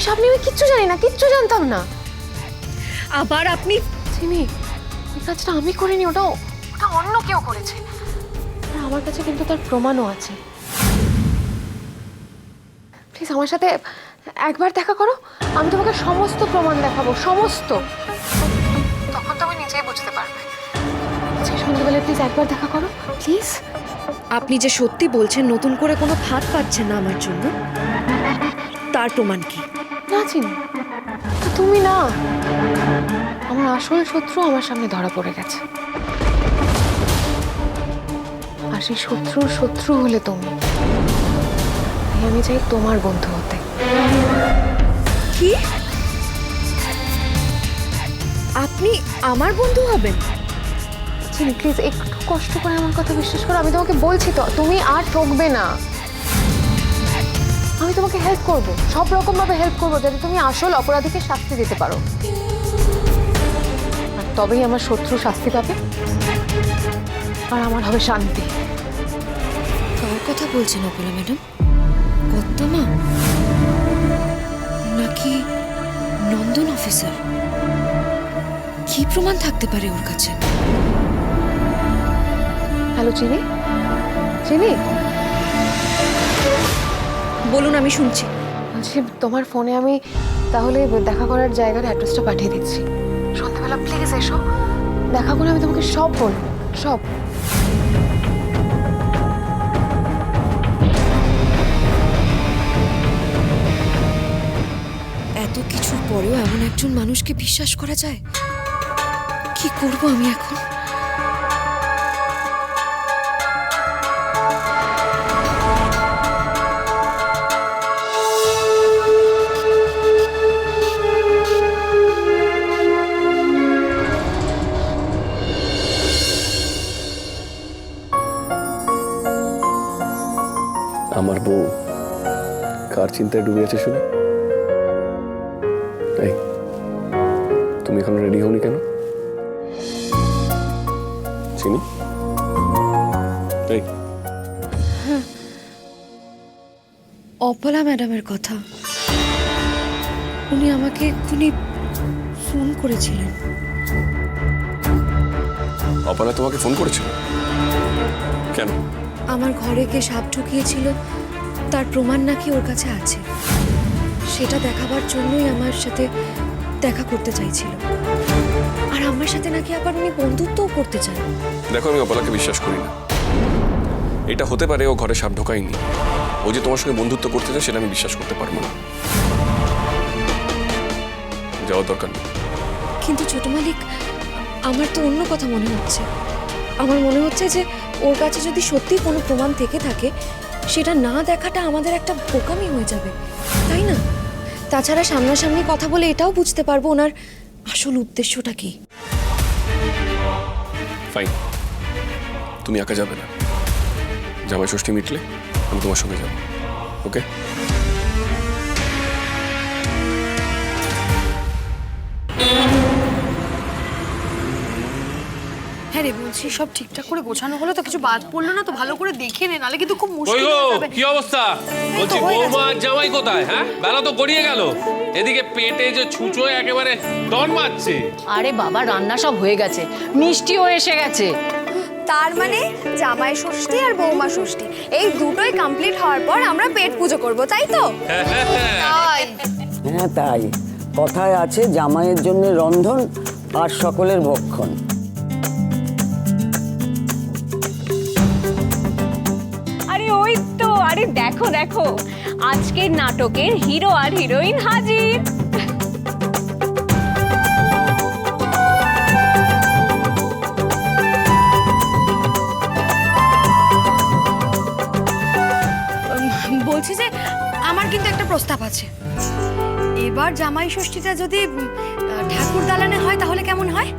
ওইসব নিয়ে আমি কিচ্ছু জানি না, কিচ্ছু জানতাম না। আবার আপনি চিনি, এই কাজটা আমি করিনি, ওটা ওটা অন্য কেউ করেছে। আর আমার কাছে কিন্তু তার প্রমাণও আছে। প্লিজ আমার সাথে একবার দেখা করো, আমি তোমাকে সমস্ত প্রমাণ দেখাবো, সমস্ত। তখন তুমি নিজেই বুঝতে পারবে। আজকে সন্ধ্যাবেলায় প্লিজ একবার দেখা করো, প্লিজ। আপনি যে সত্যি বলছেন নতুন করে কোনো ফাঁদ পাচ্ছেন না আমার জন্য, তার প্রমাণ কি? না চিনি, তুমি না, আমার আসল শত্রু আমার সামনে ধরা পড়ে গেছে। আর সেই শত্রুর শত্রু হলে তুমি। তাই আমি চাই তোমার বন্ধু হতে। কি? আপনি আমার বন্ধু হবেন? চিনি প্লিজ একটু কষ্ট করে আমার কথা বিশ্বাস করো, আমি তোমাকে বলছি তো, তুমি আর ঠকবে না। আমি তোমাকে হেল্প করব, সব রকম ভাবে হেল্প করবো, যাতে তুমি আসল অপরাধীকে শাস্তি দিতে পারো। আর তবেই আমার শত্রু শাস্তি পাবে, আর আমার হবে শান্তি। কার কথা বলছেন অপলা ম্যাডাম? কত্তমা নাকি নন্দন অফিসার? কি প্রমাণ থাকতে পারে ওর কাছে? হ্যালো চিনি, চিনি বলুন, আমি শুনছি। বলছি তোমার ফোনে আমি তাহলে দেখা করার জায়গার অ্যাড্রেসটা পাঠিয়ে দিচ্ছি। সন্ধ্যাবেলা প্লিজ এসো, দেখা করে আমি তোমাকে সব বলবো, সব। এত কিছুর পরেও এমন একজন মানুষকে বিশ্বাস করা যায়? কি করব আমি এখন? আমার বউ কার চিন্তায় ডুবে আছে শুনি? এই, তুমি এখন রেডি হওনি কেন? চিনি, এই অপলা ম্যাডামের কথা। উনি আমাকে এক্ষুনি ফোন করেছিলেন। অপলা তোমাকে ফোন করেছিল? কেন? আমার ঘরে কে সাপ ঢুকিয়েছিল তার প্রমাণ নাকি ওর কাছে আছে, সেটা দেখাবার জন্যই আমার সাথে দেখা করতে চাইছিল। আর আমার সাথে নাকি আবার উনি বন্ধুত্বও করতে চান। দেখো, আমি অপলাকে বিশ্বাস করি না। এটা হতে পারে ও ঘরে সাপ ঢোকায়নি, ও যে তোমার সঙ্গে বন্ধুত্ব করতে চায় সেটা আমি বিশ্বাস করতে পারবো না। যাওয়ার দরকার নেই। কিন্তু ছোট মালিক, আমার তো অন্য কথা মনে হচ্ছে। আমার মনে হচ্ছে যে ওর কাছে যদি সত্যি কোনো প্রমাণ থেকে থাকে, সেটা না দেখাটা আমাদের একটা বোকামি হয়ে যাবে, তাই না? তাছাড়া সামনাসামনি কথা বলে এটাও বুঝতে পারবো ওনার আসল উদ্দেশ্যটা কি। ফাইন, তুমি একা যাবে না। জামাই ষষ্ঠী মিটলে আমি তোমার সঙ্গে যাবো, ওকে? হ্যাঁ রে, বলছি সব ঠিকঠাক করে গোছানো হলো তো? কিছু বাদ পড়লো না তো? ভালো করে দেখে নে, নালে কিন্তু খুব মুশকিল হয়ে যাবে। কি অবস্থা? বলছি বৌমা জামাই কোথায়? হ্যাঁ, বেলা তো গড়িয়ে গেল। এদিকে পেটে যে ছুঁচো একেবারে ডন মারছে। আরে বাবা, রান্না সব হয়ে গেছে, মিষ্টিও এসে গেছে। তার মানে জামাই ষষ্ঠী আর বৌমা ষষ্ঠী এই দুটোই কমপ্লিট হওয়ার পর আমরা পেট পুজো করব, তাই তো? তাই হ্যাঁ তাই, কথায় আছে জামাইয়ের জন্য রন্ধন আর সকলের ভক্ষণ। আরে ওই তো, আরে দেখো দেখো, আজকের নাটকের হিরো আর হিরোইন হাজির। বলছি যে আমার কিন্তু একটা প্রস্তাব আছে। এবার জামাই ষষ্ঠীটা যদি ঠাকুর দালানে হয় তাহলে কেমন হয়?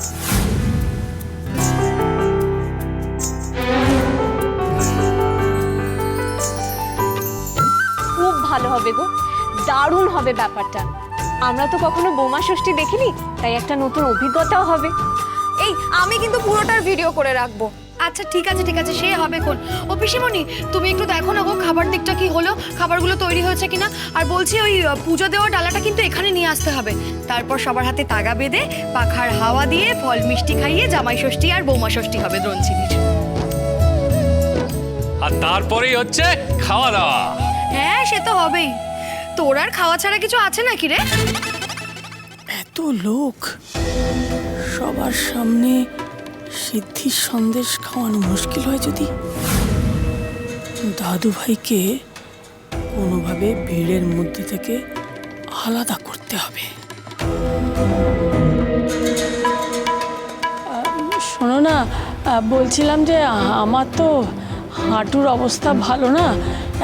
খুব ভালো হবে গো, দারুণ হবে ব্যাপারটা। আমরা তো কখনো বোমা ষষ্ঠী দেখিনি, তাই একটা নতুন অভিজ্ঞতাও হবে। এই আমি কিন্তু পুরোটার ভিডিও করে রাখবো, আচ্ছা ঠিক আছে সে হবে কোন। ও পিসিমণি তুমি একটু দেখো না গো খাবার দিকটা কি হলো, খাবারগুলো তৈরি হয়েছে কিনা। আর বলছি ওই পুজো দেওয়া ডালাটা কিন্তু এখানে নিয়ে আসতে হবে। তারপর সবার হাতে তাগা বেঁধে পাখার হাওয়া দিয়ে ফল মিষ্টি খাইয়ে জামাই ষষ্ঠী আর বৌমা ষষ্ঠী হবে দ্রোণচিনির। আর তারপরেই হচ্ছে খাওয়া দাওয়া। হ্যাঁ সে তো হবেই। তোর আর খাওয়া ছাড়া কিছু আছে নাকি রে? এত লোক সবার সামনে সিদ্ধির সন্দেশ খাওয়ানো মুশকিল হয় যদি। দাদু ভাইকে কোনোভাবে ভিড়ের মধ্যে থেকে আলাদা করতে হবে। শোনো না, বলছিলাম যে আমার তো হাঁটুর অবস্থা ভালো না,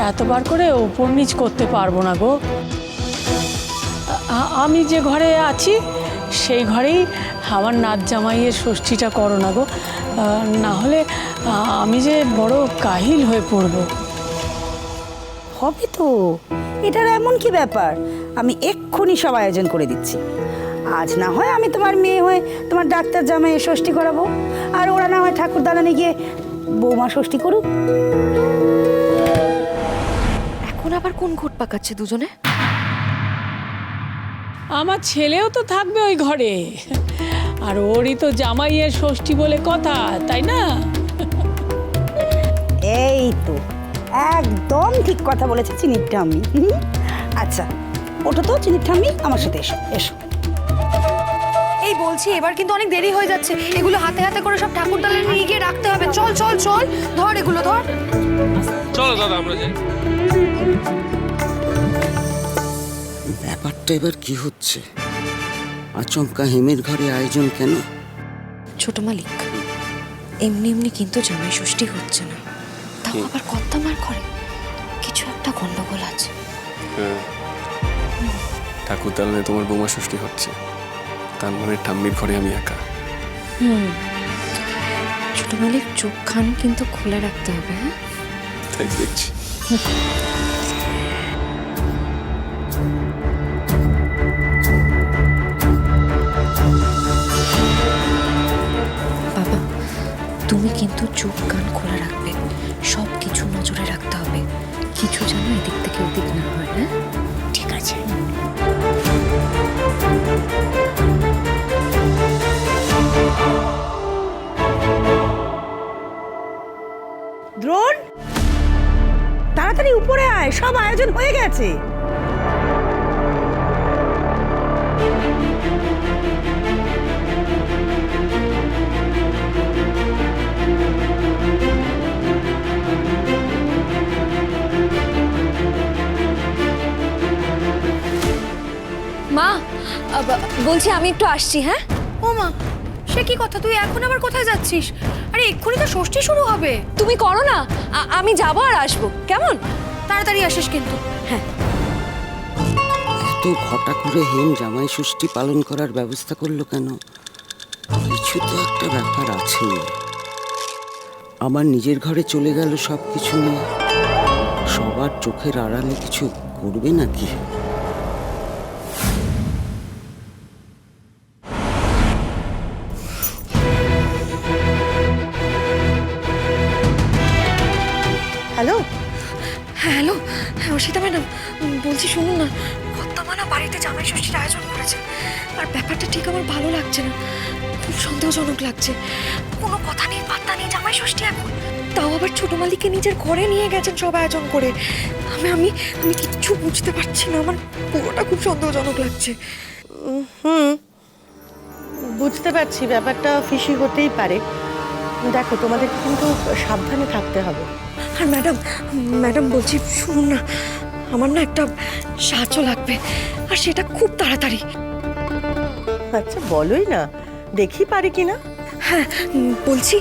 এতবার করে ওপর নিচ করতে পারবো না গো। আমি যে ঘরে আছি সেই ঘরেই আমার নাচ জামাইয়ের ষষ্ঠীটা করো না গো, না হলে আমি যে বড় কাহিল হয়ে পড়বো। হবে তো, এটার এমন কি ব্যাপার? আমি এক্ষুনি সব আয়োজন করে দিচ্ছি। আজ না হয় আমি তোমার মেয়ে হয়ে তোমার ডাক্তার জামাইয়ের ষষ্ঠী করাবো, আর ওরা না হয় ঠাকুর দালানে গিয়ে বৌমা ষষ্ঠী করুক। এখন আবার কোন ঘুট পাকাচ্ছে দুজনে? আমার ছেলেও তো থাকবে ওই ঘরে, আর ওরই তো জামাইয়ের ষষ্ঠী বলে কথা, তাই না? এই তো একদম ঠিক কথা বলেছে চিনির ঠাম্মি। আচ্ছা ওটা তো চিনির ঠাম্মি, আমার সাথে এসো এসো। এই বলছি এবার কিন্তু অনেক দেরি হয়ে যাচ্ছে, এগুলো হাতে হাতে করে সব ঠাকুর দালানে নিয়ে গিয়ে রাখতে হবে। চল চল চল, ধর এগুলো ধর। চলো দাদা আমরা যাই। ব্যাপারটা এবার কি হচ্ছে? আচমকা হেমের ঘরে আয়োজন কেন? ছোট মালিক, এমনি এমনি কিন্তু জামাই ষষ্ঠী হচ্ছে না, তাও আবার কর্তামার ঘরে কিছু একটা গন্ডগোল আছে। ঠাকুর দালানে তোমার বৌমা ষষ্ঠী হচ্ছে, তার মানে ঠাম্মির ঘরে আমি একা। ছোট মালিক চোখ খান কিন্তু খুলে রাখতে হবে। হ্যাঁ তাই দেখছি। বাবা, তুমি কিন্তু চোখ কান খোলা রাখবে, সব কিছু নজরে রাখতে হবে, কিছু যেন এদিক থেকে ওদিক না হয়। হ্যাঁ ঠিক আছে। দ্রোণ তাড়াতাড়ি উপরে আয়, সব আয়োজন হয়ে গেছে। মা, বলছি আমি একটু আসছি। হ্যাঁ ও মা, সে কি কথা, তুই এখন আবার কোথায় যাচ্ছিস? আরে এক্ষুনি তো ষষ্ঠী শুরু হবে। তুমি করো না, আমি যাবো আর আসবো, কেমন? তাড়াতাড়ি আসিস কিন্তু। হ্যাঁ। এত ঘটা করে হেম জামাই ষষ্ঠী পালন করার ব্যবস্থা করলো কেন? কিছু তো একটা ব্যাপার আছে। আমার নিজের ঘরে চলে গেল সব কিছু নিয়ে, সবার চোখের আড়ালে কিছু করবে নাকি? হ্যালো হ্যালো, অর্ষিতা ম্যাডাম বলছি, শুনুন না, কর্তামানা বাড়িতে জামাই ষষ্ঠীর আয়োজন করেছে, আর ব্যাপারটা ঠিক আমার ভালো লাগছে না, খুব সন্দেহজনক লাগছে। কোনো কথা নেই, পাত্তা নেই জামাই ষষ্ঠী এখন, তাও আবার ছোট মালিককে নিজের ঘরে নিয়ে গেছেন সব আয়োজন করে। আমি আমি আমি কিচ্ছু বুঝতে পারছি না, আমার পুরোটা খুব সন্দেহজনক লাগছে। বুঝতে পারছি ব্যাপারটা ফিসি হতেই পারে। দেখো তোমাদের কিন্তু সাবধানে থাকতে হবে। আর ম্যাডাম ম্যাডাম বলছি, শুনুন না, আমার না একটা সাহায্য লাগবে, আর সেটা খুব তাড়াতাড়ি। আচ্ছা বলোই না, দেখি পারি কিনা। হ্যাঁ বলছি,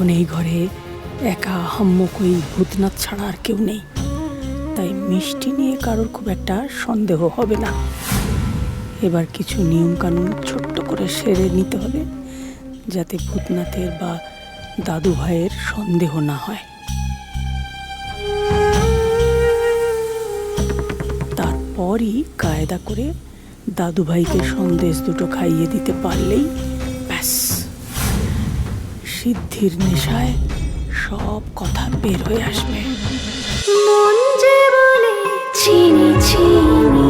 এখন এই ঘরে একা হাম্মক ওই ভূতনাথ ছাড়া আর কেউ নেই, তাই মিষ্টি নিয়ে কারোর খুব একটা সন্দেহ হবে না। এবার কিছু নিয়মকানুন ছোট্ট করে সেরে নিতে হবে, যাতে ভূতনাথের বা দাদু ভাইয়ের সন্দেহ না হয়। তারপরই কায়দা করে দাদু ভাইকে সন্দেশ দুটো খাইয়ে দিতে পারলেই ব্যাস, সিদ্ধির নেশায় সব কথা বের হয়ে আসবে। মন যে বলে চিনি চিনি